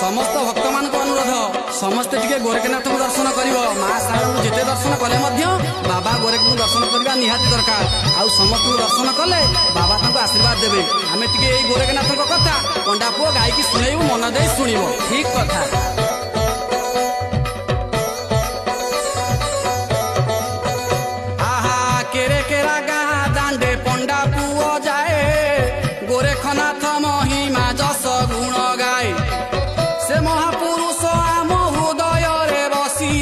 समस्त भक्त मान अनुरोध समस्ते टिके गोरखनाथ को दर्शन कर माँ शारदा जिते दर्शन कले बाबा गोरख दर्शन करने निहाती दरकार आउ समस्त दर्शन कले बाबा आशीर्वाद देवे आम टे गोरखनाथ कथा पंडा पुओ गायकी शुणु मन दे शुणव ठीक कथा गोरखनाथ महिमा जस गुण गाए से महापुरुष आम हृदय रे बसी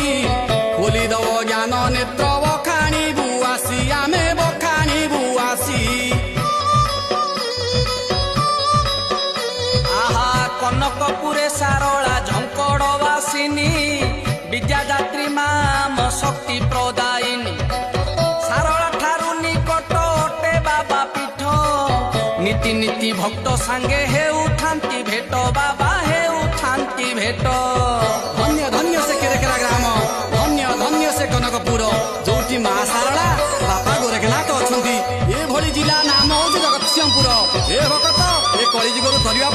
खोली दव ज्ञान नेत्र बखाणी बुआसी आमे बखाणी बुआसी आहा कनकपुरे सारला झंकड़वासिनी विद्यादात्री माम शक्ति प्रदायिनी सारला ठारू निकट अटे बाबा पीठ नीति नीति भक्त सांगे हे उठांती भेट बाबा हे उठांती भेट धन्य धन्य से केरेकेरा ग्राम धन्य धन्य से कनकपुर जोटी माँ शारदा बापा गोरखनाथ अच्छा ये जिला नाम हूँ जगतसिंहपुर ए भक्त ए कलिजुग तरह